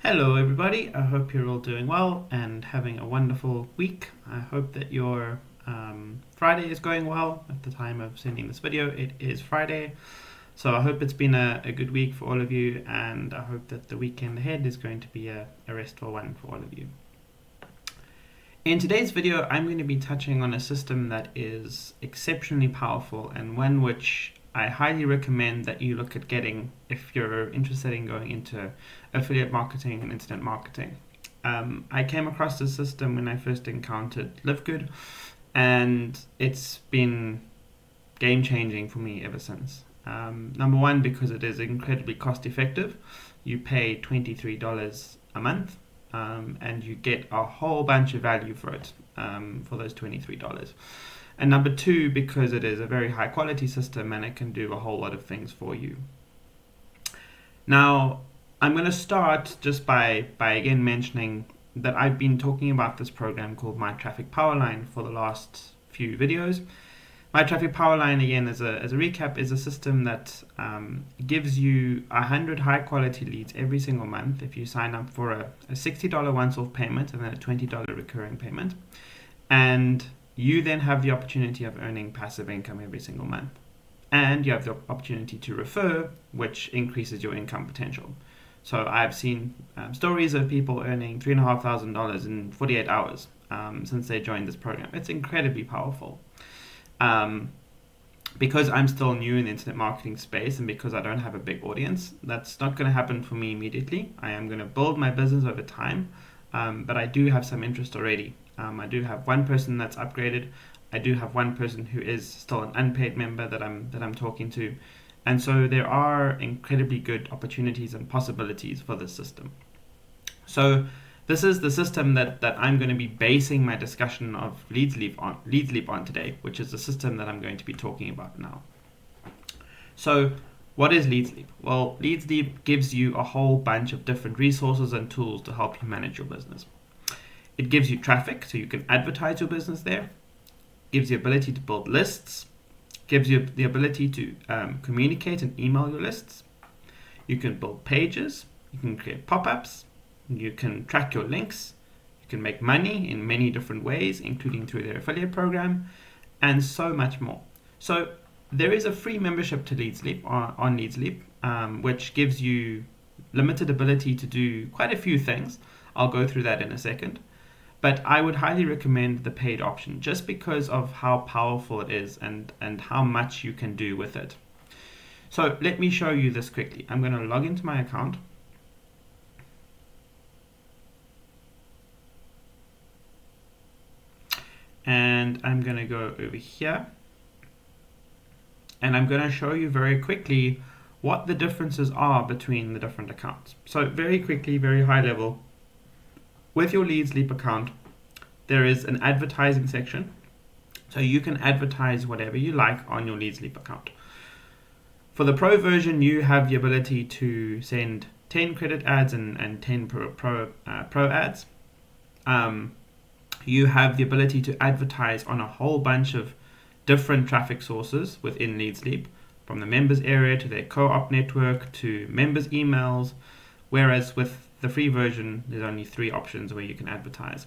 Hello, everybody. I hope you're all doing well and having a wonderful week. I hope that your Friday is going well. At the time of sending this video, it is Friday. So I hope it's been a good week for all of you, and I hope that the weekend ahead is going to be a restful one for all of you. In today's video, I'm going to be touching on a system that is exceptionally powerful and one which I highly recommend that you look at getting if you're interested in going into affiliate marketing and internet marketing. I came across this system when I first encountered LiveGood, and it's been game-changing for me ever since. Number one, because it is incredibly cost-effective. You pay $23 a month, and you get a whole bunch of value for it, for those $23. And number two, because it is a very high quality system and it can do a whole lot of things for you. Now, I'm going to start just by again mentioning that I've been talking about this program called My Traffic Powerline for the last few videos. My Traffic Powerline, again, as a recap, is a system that gives you 100 high quality leads every single month if you sign up for a $60 once-off payment and then a $20 recurring payment. And you then have the opportunity of earning passive income every single month. And you have the opportunity to refer, which increases your income potential. So I've seen stories of people earning $3,500 in 48 hours since they joined this program. It's incredibly powerful. Because I'm still new in the internet marketing space and because I don't have a big audience, that's not going to happen for me immediately. I am going to build my business over time, but I do have some interest already. I do have one person that's upgraded. I do have one person who is still an unpaid member that I'm talking to, and so there are incredibly good opportunities and possibilities for this system. So this is the system that I'm going to be basing my discussion of Leadsleap on today, which is the system that I'm going to be talking about now. So what is Leadsleap? Well, Leadsleap gives you a whole bunch of different resources and tools to help you manage your business. It gives you traffic, so you can advertise your business there. Gives you the ability to build lists. Gives you the ability to communicate and email your lists. You can build pages. You can create pop-ups. You can track your links. You can make money in many different ways, including through their affiliate program, and so much more. So there is a free membership to Leadsleap on Leadsleap, which gives you limited ability to do quite a few things. I'll go through that in a second. But I would highly recommend the paid option just because of how powerful it is and how much you can do with it. So let me show you this quickly. I'm going to log into my account. And I'm going to go over here. And I'm going to show you very quickly what the differences are between the different accounts. So very quickly, very high level. With your Leadsleap account, there is an advertising section. So you can advertise whatever you like on your Leadsleap account. For the pro version, you have the ability to send 10 credit ads and 10 pro ads. You have the ability to advertise on a whole bunch of different traffic sources within Leadsleap, from the members area to their co-op network to members' emails, whereas with the free version, there's only 3 options where you can advertise.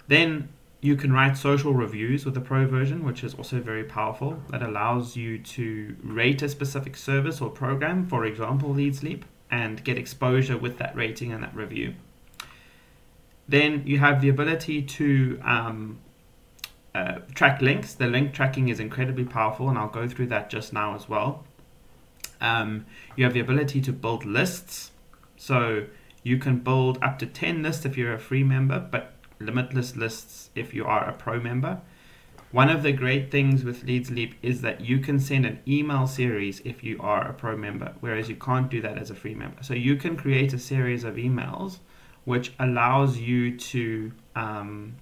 Then you can write social reviews with the pro version, which is also very powerful. That allows you to rate a specific service or program, for example, Leadsleap, and get exposure with that rating and that review. Then you have the ability to track links. The link tracking is incredibly powerful, and I'll go through that just now as well. You have the ability to build lists. So you can build up to 10 lists if you're a free member, but limitless lists if you are a pro member. One of the great things with Leadsleap is that you can send an email series if you are a pro member, whereas you can't do that as a free member. So you can create a series of emails which allows you to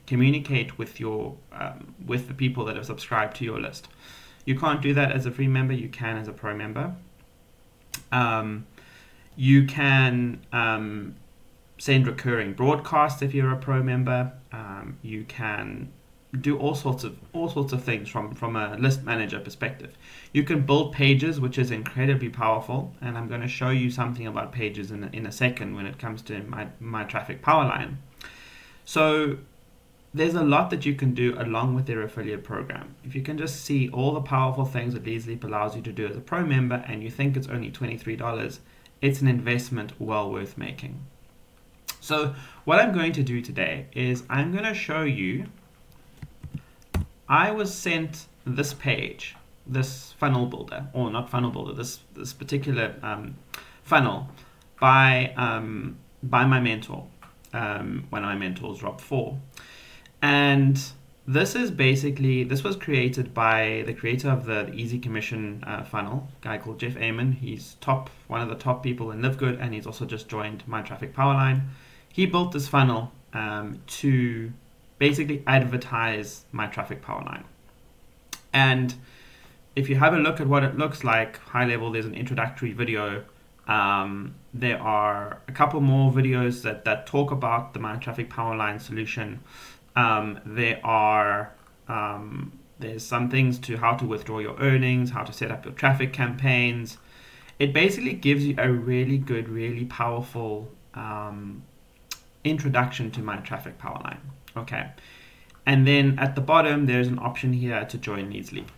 communicate with with the people that have subscribed to your list. You can't do that as a free member, you can as a pro member. You can send recurring broadcasts if you're a pro member. You can do all sorts of things from a list manager perspective. You can build pages, which is incredibly powerful, and I'm going to show you something about pages in a second when it comes to my traffic power line. So there's a lot that you can do along with their affiliate program. If you can just see all the powerful things that Leadsleap allows you to do as a pro member, and you think it's only $23, it's an investment well worth making. So what I'm going to do today is I'm going to show you, I was sent this page, this funnel builder, or not funnel builder, this particular funnel by my mentor, one of my mentors, Rob 4. And this was created by the creator of the Easy Commission funnel, a guy called Jeff Amon. He's one of the top people in Live Good, and he's also just joined my traffic power line. He built this funnel to basically advertise my traffic power line. And if you have a look at what it looks like, high level, there's an introductory video. There are a couple more videos that talk about the my traffic power line solution. There's some things to how to withdraw your earnings, how to set up your traffic campaigns. It basically gives you a really good, really powerful introduction to my traffic power line. Okay, and then at the bottom there's an option here to join Leadsleap.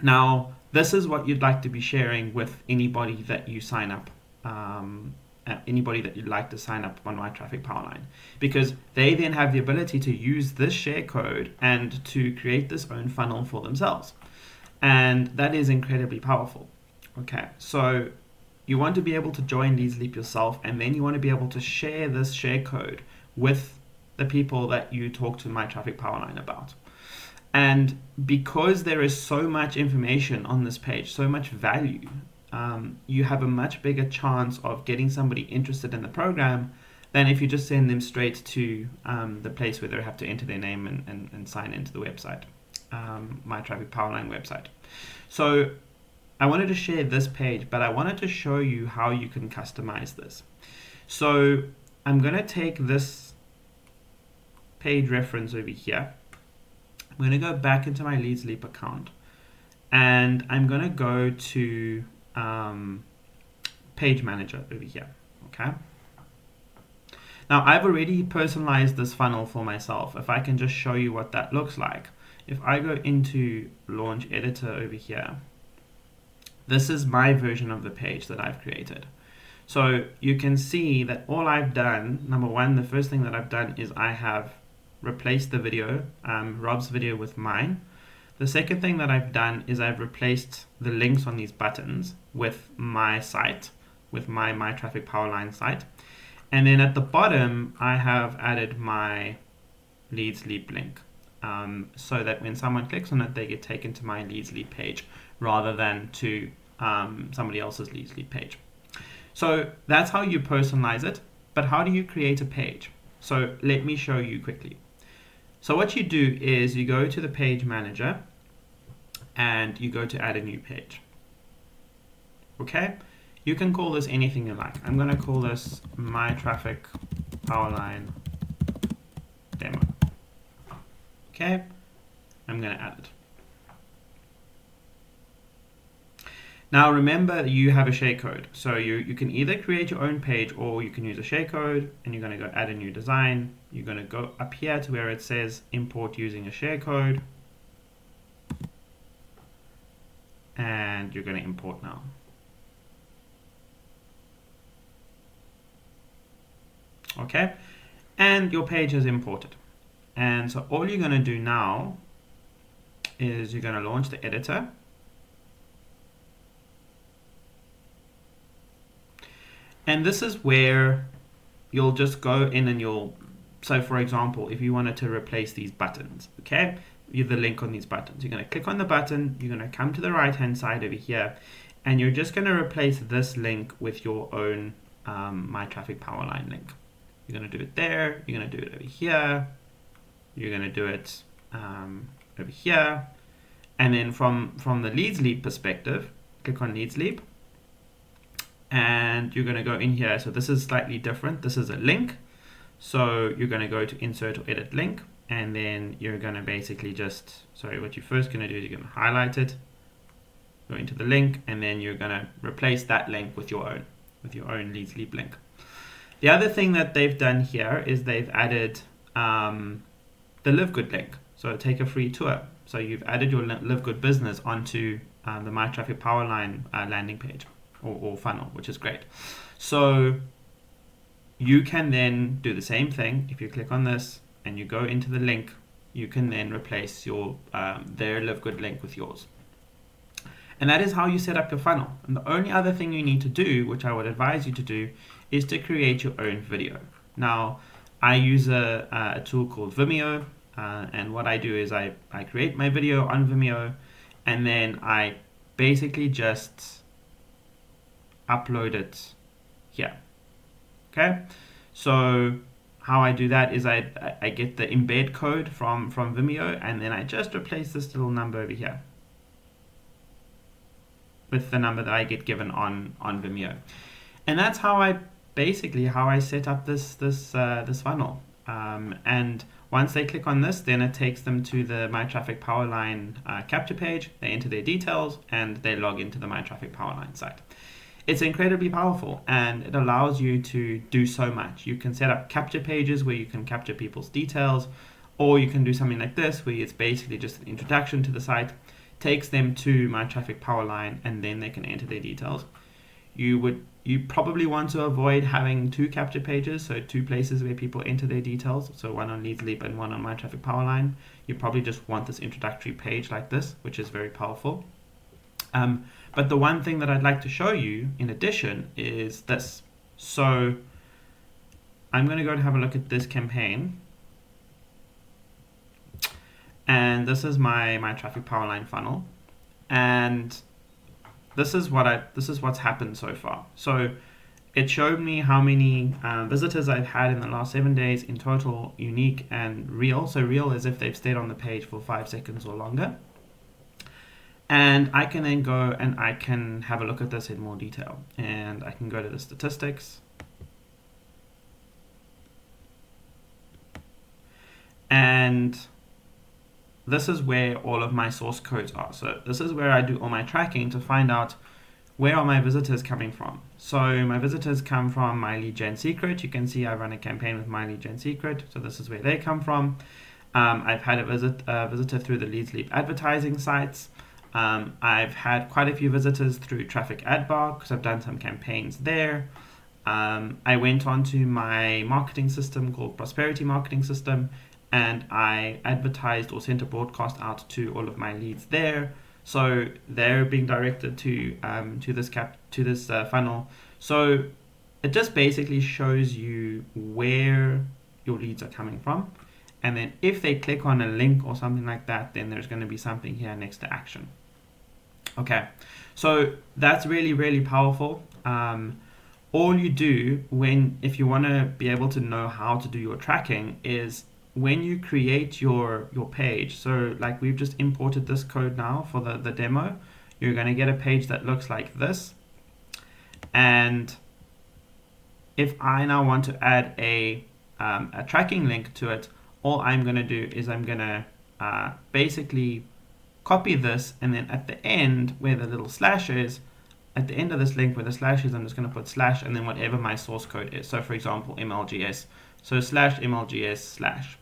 Now this is what you'd like to be sharing with anybody that you sign up, anybody that you'd like to sign up on my traffic power line, because they then have the ability to use this share code and to create this own funnel for themselves, and that is incredibly powerful. Okay, so you want to be able to join Leadsleap yourself, and then you want to be able to share this share code with the people that you talk to my traffic power line about. And because there is so much information on this page, so much value, you have a much bigger chance of getting somebody interested in the program than if you just send them straight to the place where they have to enter their name and sign into the website, my traffic power line website. So I wanted to share this page, but I wanted to show you how you can customize this. So I'm going to take this page reference over here. I'm going to go back into my Leadsleap account, and I'm going to go to page manager over here. Okay. Now I've already personalized this funnel for myself. If I can just show you what that looks like. If I go into launch editor over here, this is my version of the page that I've created. So you can see that all I've done, number one, the first thing that I've done is I have replaced the video, Rob's video, with mine. The second thing that I've done is I've replaced the links on these buttons with my site, with my traffic power line site. And then at the bottom, I have added my Leadsleap link, so that when someone clicks on it, they get taken to my Leadsleap page rather than to somebody else's Leadsleap page. So that's how you personalize it. But how do you create a page? So let me show you quickly. So what you do is you go to the page manager and you go to add a new page. Okay, you can call this anything you like. I'm going to call this my traffic power line demo. Okay, I'm going to add it. Now remember, you have a share code, so you can either create your own page or you can use a share code, and you're going to go add a new design. You're going to go up here to where it says import using a share code, and you're going to import now. Okay, and your page is imported. And so all you're going to do now is you're going to launch the editor. And this is where you'll just go in and so for example, if you wanted to replace these buttons, okay, you have the link on these buttons. You're going to click on the button, you're going to come to the right hand side over here, and you're just going to replace this link with your own My Traffic Power Line link. You're going to do it there, you're going to do it over here, you're going to do it over here, and then from the Leadsleap perspective, click on Leadsleap, and you're going to go in here. So this is slightly different. This is a link. So you're going to go to insert or edit link, and then you're going to basically what you're first going to do is you're going to highlight it, go into the link, and then you're going to replace that link with your own Leadsleap link. The other thing that they've done here is they've added the Live Good link. So take a free tour. So you've added your Live Good business onto the My Traffic Powerline landing page or funnel, which is great. So you can then do the same thing. If you click on this and you go into the link, you can then replace your their Live Good link with yours. And that is how you set up your funnel. And the only other thing you need to do, which I would advise you to do, is to create your own video. Now, I use a tool called Vimeo, and what I do is I create my video on Vimeo, and then I basically just upload it here. Okay, so how I do that is I get the embed code from Vimeo, and then I just replace this little number over here with the number that I get given on Vimeo. And that's how I set up this funnel. And once they click on this, then it takes them to the My Traffic Powerline capture page. They enter their details and they log into the My Traffic Powerline site. It's incredibly powerful, and it allows you to do so much. You can set up capture pages where you can capture people's details, or you can do something like this where it's basically just an introduction to the site, takes them to My Traffic Powerline, and then they can enter their details. You probably want to avoid having two capture pages, so two places where people enter their details, so one on Leadsleap and one on My Traffic Powerline. You probably just want this introductory page like this, which is very powerful. But the one thing that I'd like to show you in addition is this. So I'm going to go and have a look at this campaign. And this is my Traffic Powerline funnel. And this is what's happened so far. So it showed me how many visitors I've had in the last 7 days in total, unique and real. So real is if they've stayed on the page for 5 seconds or longer. And I can then go and I can have a look at this in more detail. And I can go to the statistics. And this is where all of my source codes are. So this is where I do all my tracking to find out where are my visitors coming from. So my visitors come from My Lead Gen Secret. You can see I run a campaign with My Lead Gen Secret. So this is where they come from. I've had a visitor through the Leadsleap advertising sites. I've had quite a few visitors through Traffic Ad Bar because I've done some campaigns there. I went onto my marketing system called Prosperity Marketing System, and I advertised or sent a broadcast out to all of my leads there. So they're being directed to this funnel. So it just basically shows you where your leads are coming from. And then if they click on a link or something like that, then there's going to be something here next to action. Okay, so that's really, really powerful. All you do if you want to be able to know how to do your tracking is when you create your page. So like we've just imported this code now for the demo, you're going to get a page that looks like this. And if I now want to add a tracking link to it, all I'm going to do is I'm going to basically copy this, and then at the end where the little slash is, at the end of this link where the slash is, I'm just going to put slash and then whatever my source code is. So for example, MLGS. So slash MLGS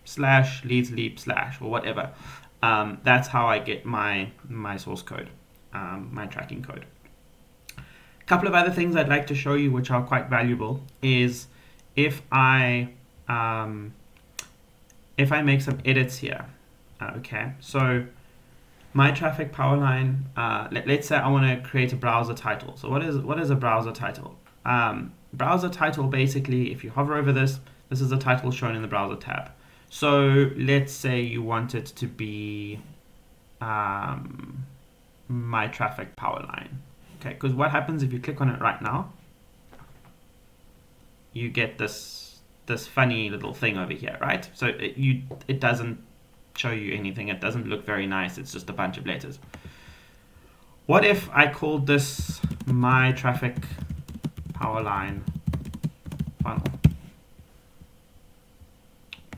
slash Leadsleap slash or whatever. That's how I get my source code, my tracking code. A couple of other things I'd like to show you which are quite valuable is if I make some edits here. Okay, so My Traffic Powerline, let's say I want to create a browser title. So what is a browser title? Browser title, basically, if you hover over this is the title shown in the browser tab. So let's say you want it to be My Traffic Powerline. Okay, because what happens if you click on it right now? You get this funny little thing over here, right? So it doesn't show you anything. It doesn't look very nice. It's just a bunch of letters. What if I called this My Traffic Powerline funnel?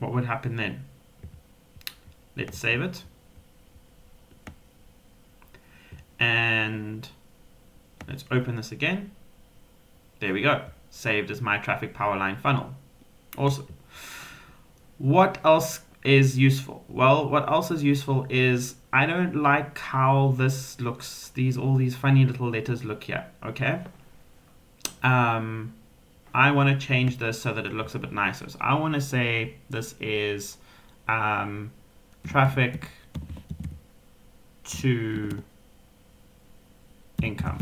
What would happen then? Let's save it. And let's open this again. There we go. Saved as my traffic power line funnel. Awesome. What else is useful? Well, what else is useful is I don't like how this looks. All these funny little letters look here. Okay. I want to change this so that it looks a bit nicer. So I want to say this is traffic to income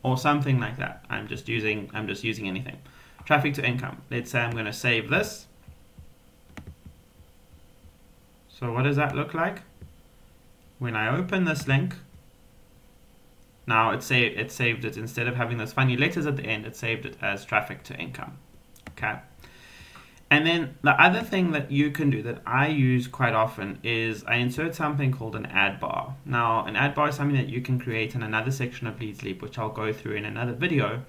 or something like that. I'm just using anything. Traffic to income. Let's say I'm going to save this. So what does that look like? When I open this link, now it saved it, instead of having those funny letters at the end, it saved it as traffic to income. Okay. And then the other thing that you can do that I use quite often is I insert something called an ad bar. Now, an ad bar is something that you can create in another section of Leadsleap, which I'll go through in another video,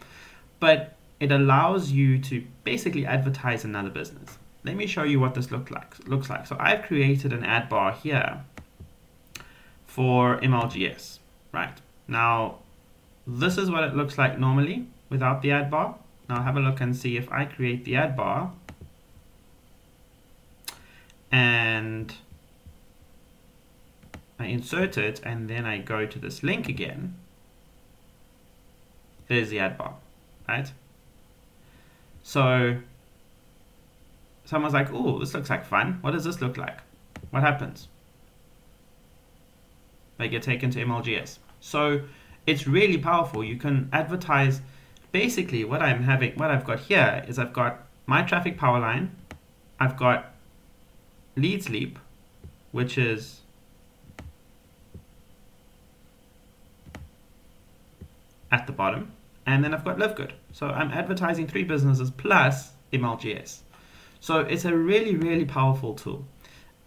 but it allows you to basically advertise another business. Let me show you what this looks like. So I've created an ad bar here for MLGS, right? Now, this is what it looks like normally without the ad bar. Now have a look and see if I create the ad bar and I insert it and then I go to this link again. There's the ad bar, right? So someone's like, oh, this looks like fun. What does this look like? What happens? They get taken to MLGS. So it's really powerful. You can advertise. Basically, what I've got here is I've got my traffic power line. I've got Leadsleap, which is at the bottom, and then I've got Live Good. So I'm advertising 3 businesses plus MLGS. So it's a really, really powerful tool.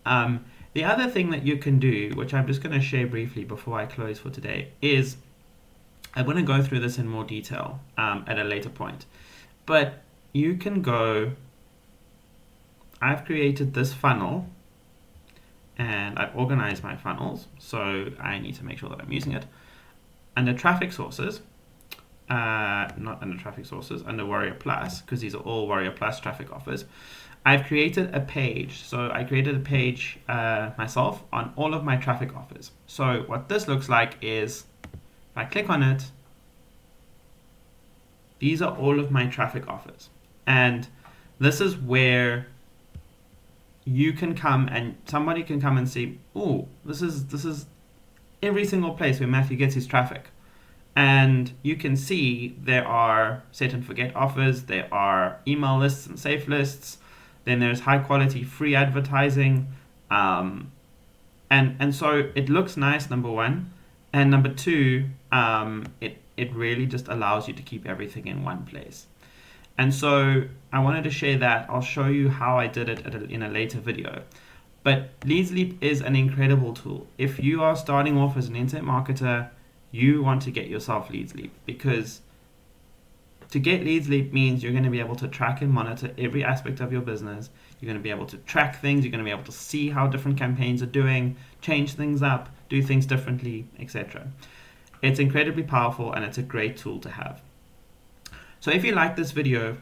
The other thing that you can do, which I'm just going to share briefly before I close for today, is I'm going to go through this in more detail at a later point. But you can go, I've created this funnel and I've organized my funnels. So I need to make sure that I'm using it. Under traffic sources, not under traffic sources, under Warrior Plus, because these are all Warrior Plus traffic offers. I've created a page. So I created a page myself on all of my traffic offers. So what this looks like is, if I click on it, these are all of my traffic offers. And this is where you can come and somebody can come and see, oh, this is every single place where Matthew gets his traffic. And you can see there are set and forget offers, there are email lists and safe lists, then there's high quality free advertising. And so it looks nice, number one. And number two, it really just allows you to keep everything in one place. And so I wanted to share that. I'll show you how I did it in a later video. But Leadsleap is an incredible tool. If you are starting off as an internet marketer, you want to get yourself Leadsleap, because to get Leadsleap means you're going to be able to track and monitor every aspect of your business. You're going to be able to track things. You're going to be able to see how different campaigns are doing, change things up, do things differently, etc. It's incredibly powerful and it's a great tool to have. So if you like this video,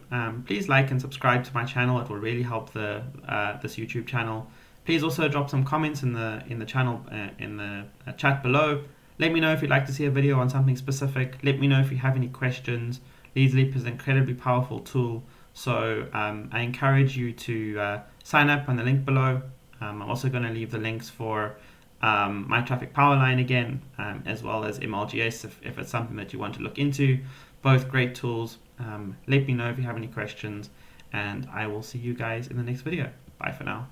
please like and subscribe to my channel. It will really help this YouTube channel. Please also drop some comments in the channel in the chat below. Let me know if you'd like to see a video on something specific. Let me know if you have any questions. Leadsleap is an incredibly powerful tool, so I encourage you to sign up on the link below. I'm also going to leave the links for my traffic power line again, as well as MLGS if it's something that you want to look into. Both great tools. Let me know if you have any questions, and I will see you guys in the next video. Bye for now.